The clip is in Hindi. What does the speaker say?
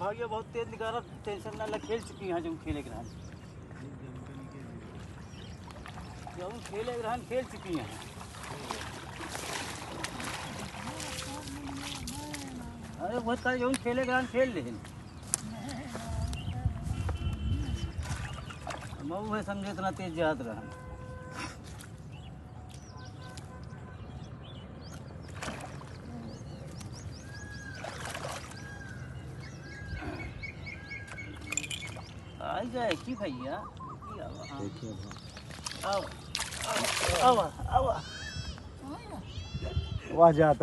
भाइयों बहुत तेज निकाला, टेंशन ना ले, खेल चुकी हैं जो खेले ग्रहण, जो खेले ग्रहण खेल चुकी हैं। अरे बहुत सारे जो खेले ग्रहण खेल लेकिन मऊ है समझे इतना तेज याद रहा। आई जाए की भैया आओ आओ आओ आओ वह जाता